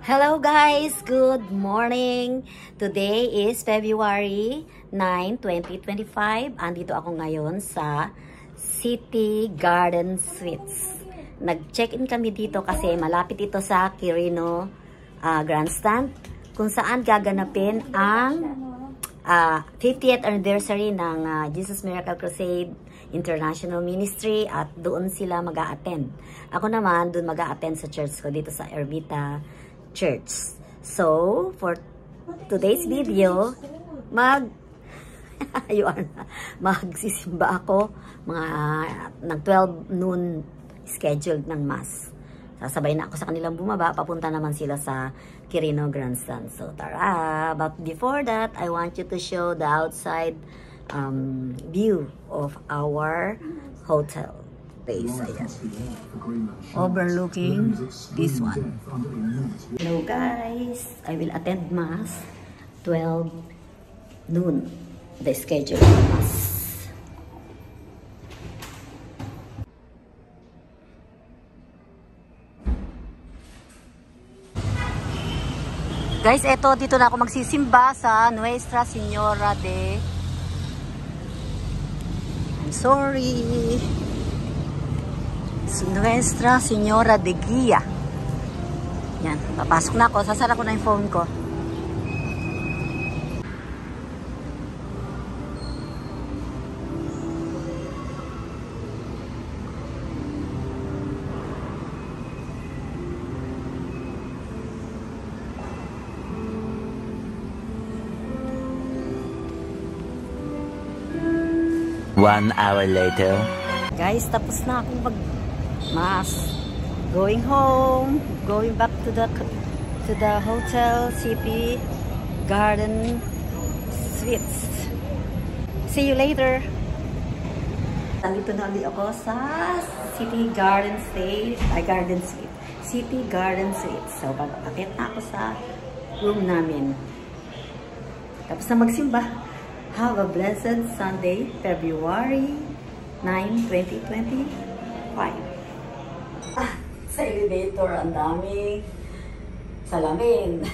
Hello guys! Good morning! Today is February 9, 2025. Andito ako ngayon sa City Garden Suites. Nag-check-in kami dito kasi malapit ito sa Quirino Grandstand kung saan gaganapin ang 50th anniversary ng Jesus Miracle Crusade International Ministry at doon sila mag-a-attend. Ako naman doon mag-a-attend sa church ko dito sa Ermita Church. So, for today's video, magsisimba ako ng 12 noon scheduled ng mass. Sasabay na ako sa kanilang bumaba, papunta naman sila sa Quirino Grandstand. So, tara! But before that, I want you to show the outside view of our hotel place. Ayan. Overlooking this one. Hello guys! I will attend mass 12 noon. The schedule of mass. Guys, eto dito na ako magsisimba sa Nuestra Señora de... I'm sorry. Nuestra Señora de Guia. Yan, papasok na ako. Sasara ko na yung phone ko. One hour later. Guys, tapos na akong mag-mass. Going home. Going back to the hotel, City Garden Suites. See you later. Nandito na ulit ako sa City Garden Suite. City Garden Suites. So, pag-akit na ako sa room namin. Tapos na magsimba. Have a blessed Sunday, February 9, 2025. Sa elevator, ang daming salamin.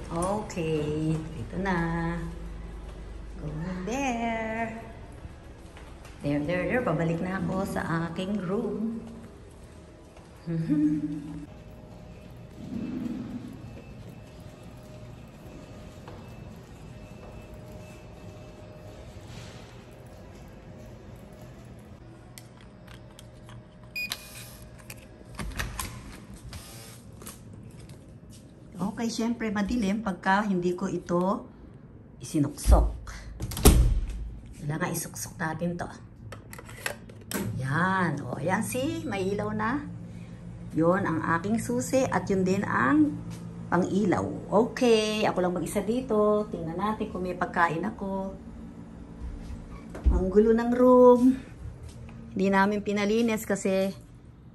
Okay, ito na. Go there. There. Pabalik na ako sa aking room. Okay, syempre madilim pagka hindi ko ito isinuksok. Kailangan isuksok natin to. Yan. O, yan. See? May ilaw na. Yun ang aking susi at yun din ang pang-ilaw. Okay. Ako lang mag-isa dito. Tingnan natin kung may pagkain ako. Ang gulo ng room. Hindi namin pinalinis kasi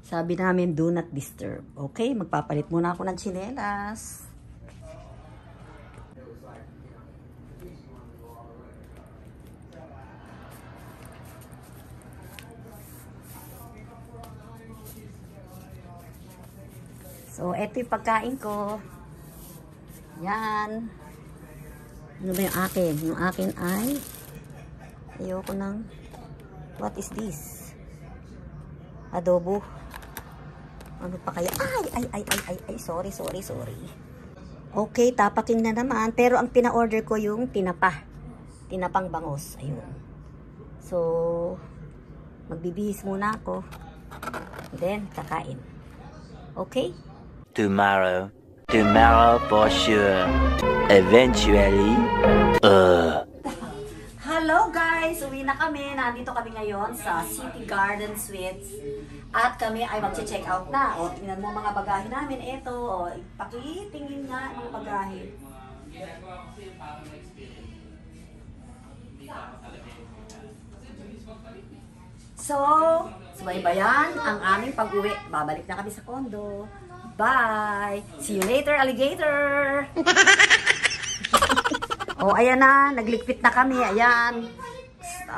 sabi namin do not disturb. Okay? Magpapalit muna ako ng tsinelas. So, eto yung pagkain ko. Yan. Ano ba yung akin? Yung akin ay ayoko ng what is this? Adobo. Ano pa kaya? Ay, sorry. Okay, tapaking na naman. Pero ang pina-order ko yung tinapang bangus. Ayun. So, magbibihis muna ako. Then, kakain. Okay? Tomorrow for sure. Eventually. Hello guys! Uwi na kami. Nandito kami ngayon sa City Garden Suites. At kami ay mag-check out na. O, tingnan mo mga bagahe namin. Ito, o, pakitingin nga mga bagahe. So, subaybayan ang aming pag-uwi. Babalik na kami sa condo. Bye! See you later, alligator! Oh, ayan na. Naglikpit na kami. Ayan.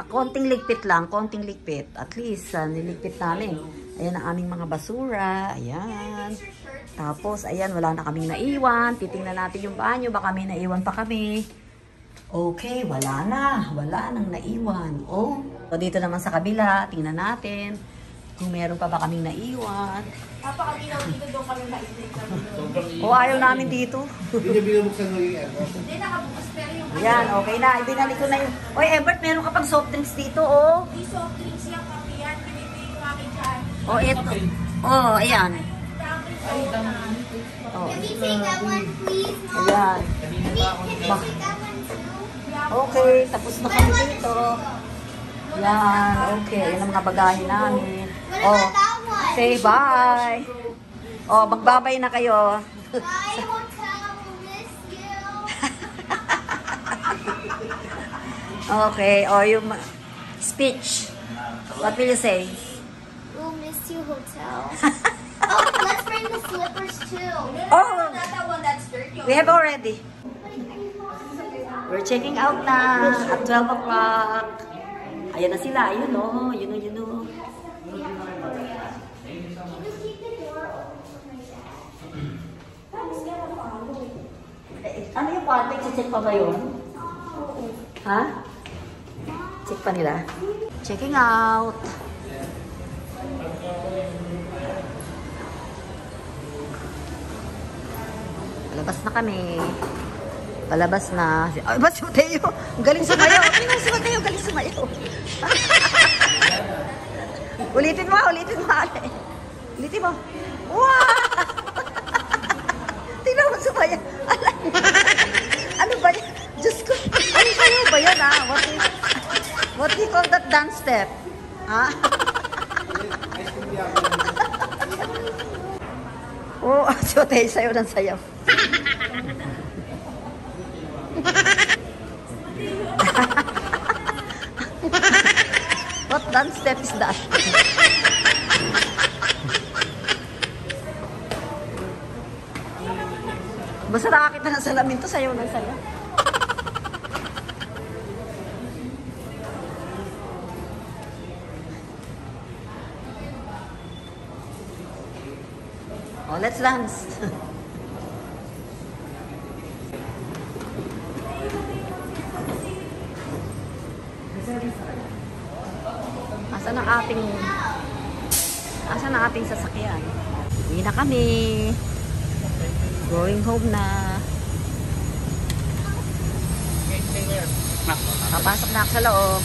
konting ligpit lang, konting ligpit. At least, niligpit namin. Ayan ang aming mga basura. Ayan. Tapos, ayan, wala na kaming naiwan. Titingnan natin yung banyo. Baka may naiwan pa kami. Okay, wala na. Wala nang naiwan. Oh, so dito naman sa kabila, tingnan natin kung meron pa ba kaming naiwan. Napakaginaw dito doon kami na-sleep kami doon. O, ayaw namin dito. Hindi binubuksan mo yung aircon. Hindi, nakabukas pero yung Ayan, okay na. Ibinalik ko na yung... Oy, Ebert, meron ka pang soft drinks dito, oh. Di soft drinks yung kape yan. Pinipili ko kami dyan. Oh, ito. Oh, ayan. Oh, Can we take that one, please, Mom? ayan. Can we take that one too? Okay, tapos na kami dito. Yan, okay. Ayan ang mga bagahe namin. What Oh, about that one? say bye. Oh, magbabay na kayo. Bye, hotel. We'll miss you. Okay, oh, yung speech. What will you say? We'll miss you, hotel. Oh, let's bring the slippers too. Oh, Not that one that's dirty. we have already. We're checking out na at 12 o'clock. Ayan na sila. Ayun o. Yun o, yun o. Ano yung kwarto? Check pa ba yun? Ha? Check pa nila? Checking out. Palabas na kami. Palabas na. Ay, ba si Mateo? Ang galing sumayaw. Tingnan si Mateo, galing sumayaw. Ulitin mo, ulitin mo. Ulitin mo. Wow! Tingnan mo sumayaw. Ano ba yan? Diyos ko. Ano sayaw ba yan, ha? What do you call that dance step? Ha? Oh, si Mateo sayaw ng sayaw. What dance step is that? Basta nakakita ng salamin to, sayaw ng sayaw. Oh, let's dance. Asan ang ating sasakyan? Uwi na kami. Going home na. Papasok na ako sa loob.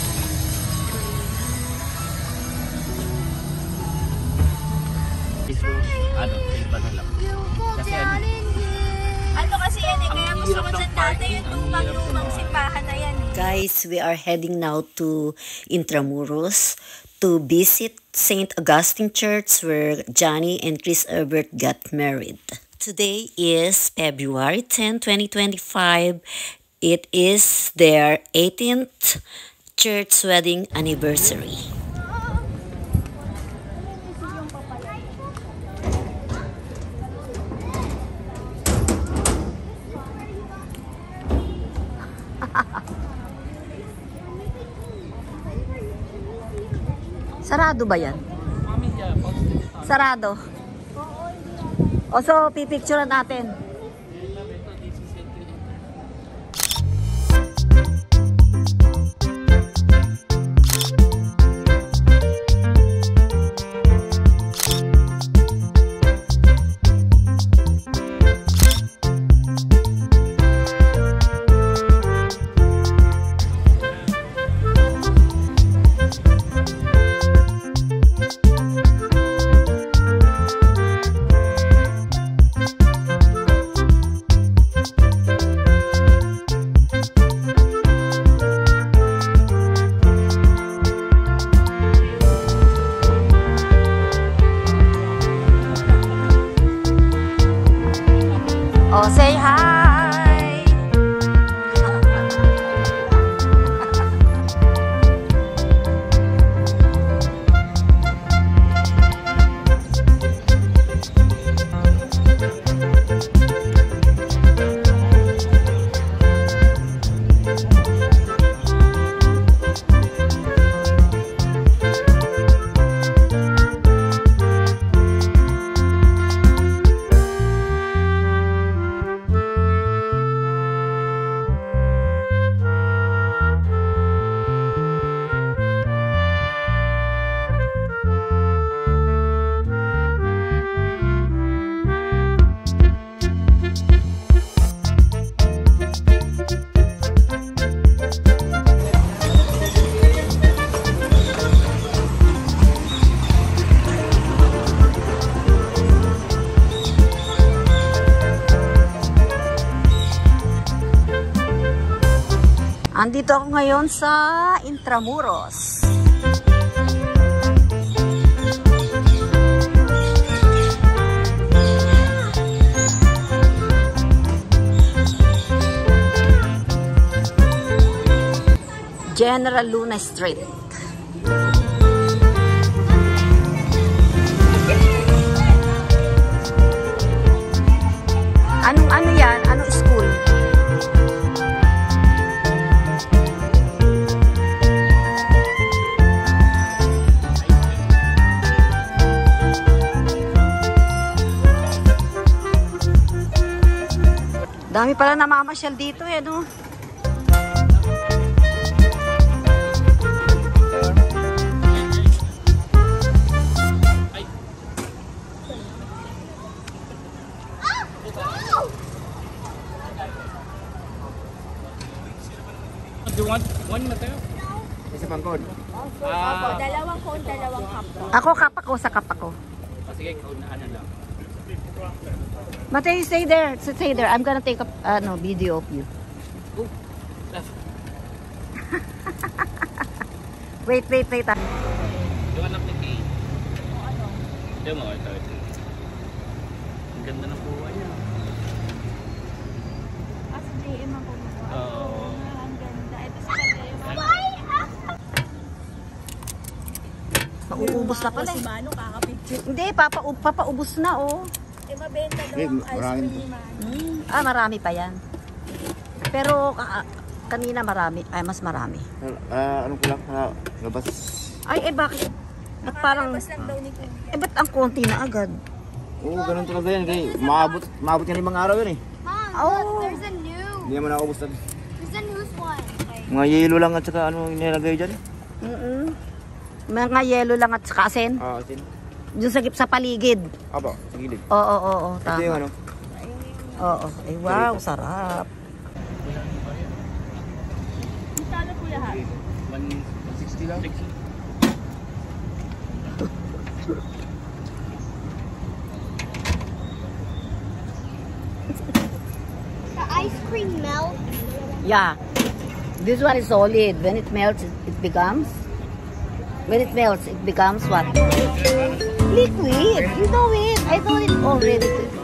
Ano kasi yan eh, kaya gusto ko dyan dati yung lumang simbahan na yan eh. Guys, we are heading now to Intramuros to visit St. Augustine Church where Johnny and Chris Ebert got married. Today is February 10, 2025. It is their 18th church wedding anniversary. Sarado ba yan? Sarado. O so, pipicturean natin. Nandito ako ngayon sa Intramuros. General Luna Street. Ano yan? Anong school? Dami pala namamasyal dito eh, no? Do you want one, Mateo? Isa pang code. Opo, dalawang cone, dalawang cup po. Ako, kapak ko sa kapak ko. Sige, kaunahan na lang. Mateo, stay there. Stay there. I'm gonna take a video of you. Oh, left. Wait. Yung anak ni Kate. Ano? Yung mga ito. Ang ganda ng buhay niya. As JM ang kumuha. Oo. Ang ganda. Ito si Mateo. Mauubos na pala. Si Mano kakapicture. Hindi, papaubos na, oh. Eh, mabenta daw Eh, ang ice maraming- cream ni Mano. Marami pa yan. Pero kanina marami. Ay, mas marami. Anong kulang? Labas. Ay, bakit? Ba't parang... Tapos lang daw ni Kuya. ba't ang konti na agad? Oo, ganun talaga yan. Kaya maabot yan 5 araw yan eh. Mom, Oh. look, there's a new. Hindi naman nakakubos na. There's a newest one. Mga yelo lang at saka ano inilagay dyan. Mga yelo lang at saka asin. Asin. Doon sa paligid. Aba, sa gilid. Oo, Ito yung tama. ano. Oo. Ay, wow, sarap. Magkano po lahat? 160 lang. The ice cream melts. Yeah. This one is solid. When it melts, it becomes... When it melts, it becomes what? Liquid. You know it. I know it already.